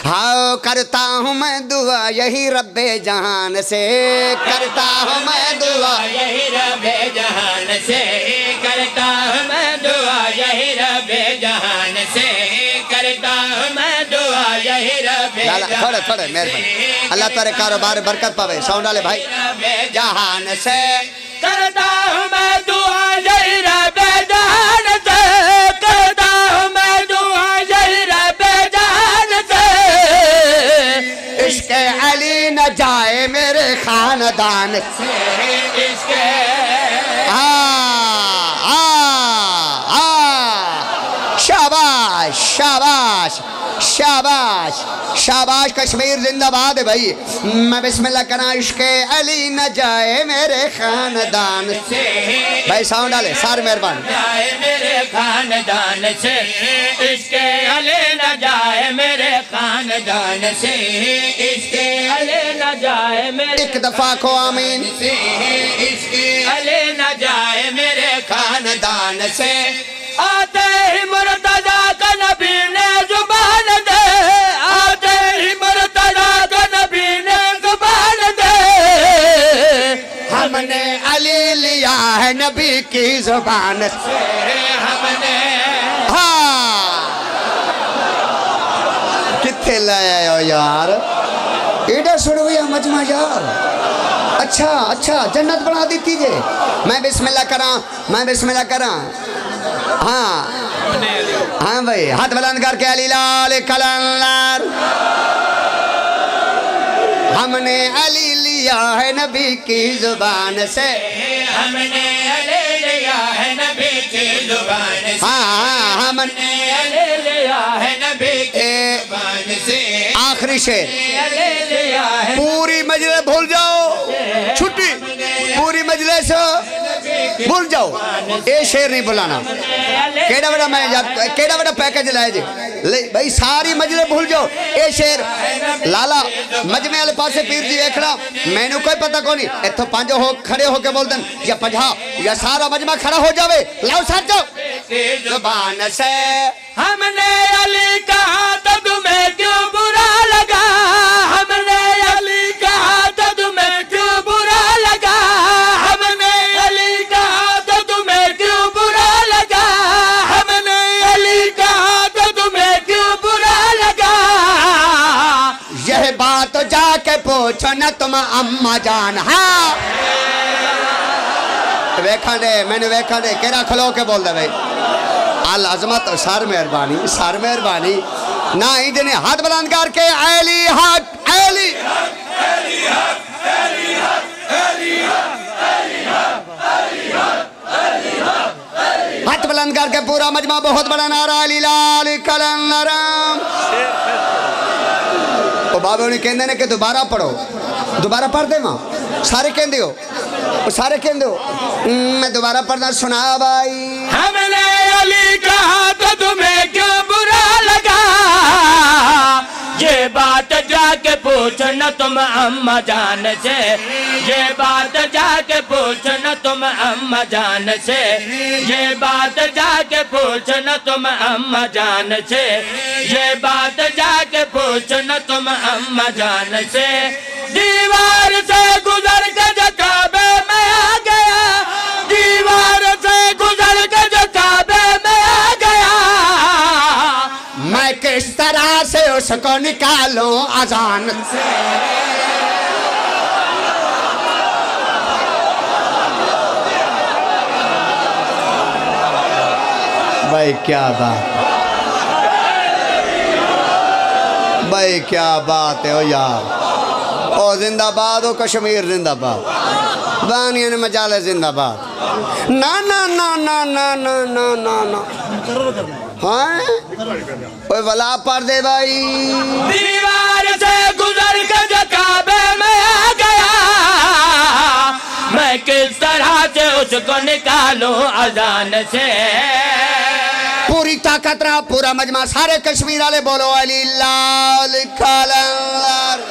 ہاں کرتا ہوں میں دعا یہی رب جہان سے، کرتا ہوں میں دعا یہی رب جہان سے، کرتا ہوں میں دعا یہی رب جہان سے، کرتا ہوں میں دعا یہی رب تھوڑے تھوڑے مہربانی، اللہ تارے کاروبار برکت پاوے، ساؤنڈ والے بھائی، جہان سے کرتا ہوں میں دعا یہی رب جہان سے، کرتا ہوں میں دعا یہی رب جہان سے، عشق علی نہ جائے میرے خاندان سے، عشق شاباش شاباش شاباش شاباش کشمیر زندہ باد ہے بھائی، میں بسم اللہ کرنا عشق علی نہ جائے میرے خاندان سے، بھائی ساؤنڈ ڈالے سارے مہربان، جائے میرے خاندان سے، عشق علی نہ جائے میرے خاندان سے، عشق علی نہ جائے میرے ایک دفعہ کو آمین، عشق علی نہ جائے میرے خاندان سے، آتے ہی مرتضیٰ کا نبی نے زبان دے، آتے ہی مرتضیٰ کا نبی نے زبان دے، ہم نے علی لیا ہے نبی کی زبان سے، ہم نے کتھے لائے ہو یار، ایڈا سڑویا مجمع یار، اچھا جنت بنا دیتی جے، میں بسم اللہ کراں، ہاں بھائی ہاتھ بلند کر کے علی لال کلندر، ہم نے علی لیا ہے نبی کی زبان سے، ہم نے علی لیا ہے نبی کی زبان سے، ہم نے علی لیا ہے نبی کی زبان سے، آخری شعر، علی لیا ہے پوری مجلس بھول جاؤ، چھٹی پوری مجلس بھول جاؤ، اے شعر نہیں بلانا، کیڑا بڑا پیکج لائے جی بھائی، ساری مجلس بھول جاؤ، اے شعر لالا مجمع والے پاسے پیر جی ویکھنا، میں نے کوئی پتہ کو نہیں، اتھو پانچ کھڑے ہو کے بول دن یا 50 یا سارا مجمع کھڑا ہو جاوے، لاؤ ساتھ جاؤ، زبان سے ہم نے علی کہا تو تمہیں کیوں برا لگا، ہم نے علی کہا تو تمہیں کیوں برا لگا، ہم نے علی کہا تو تمہیں کیوں برا لگا، ہم نے علی کہا تو تمہیں کیوں برا لگا، یہ بات جا کے پوچھو نہ تم اماں جان، ہاں ویکھا دے میں نے ویکھا دے کیڑا کھلو کے بول دے بھائی، العظمت سار مہربانی نہ ہی جنہیں ہاتھ بلند کر کے علی حق علی ہاتھ بلند کر کے پورا مجمع بہت بڑا نعرہ علی لال کلندرم، وہ بابے انہیں کہندے نے کہ دوبارہ پڑھو، دوبارہ پڑھ دے ماں، سارے کہندے ہو، سارے کہندے ہو، میں دوبارہ پڑھنا سنا بھائی، ہم نے علی کہا تو تمہیں کیوں برا لگا، یہ بات جا کے پوچھنا تم اماں جان سے، یہ بات جا کے پوچھنا تم اماں جان سے، یہ بات جا کے پوچھنا تم اماں جان سے، یہ بات جا کے پوچھنا تم اماں جان سے، دیوار سے گزر کے جو کعبے میں آ گیا، دیوار سے گزر کے جو کعبے میں آ گیا، میں کس طرح سے اس کو نکالوں اذان سے، بھائی کیا بات، بھائی کیا بات ہے او یار، او زندہ باد او کشمیر زندہ باد، بانیان مجالے زندہ باد، نا نا نا نا نا نا نا نا نا ہاں کوئی ولا پڑھ دے بھائی، دیوار سے گزر کے جو کعبے میں آ گیا، میں کس طرح سے اس کو نکالوں اذان سے، پوری طاقت رہا پورا مجمع سارے کشمیر والے بولو علی لال کلندر،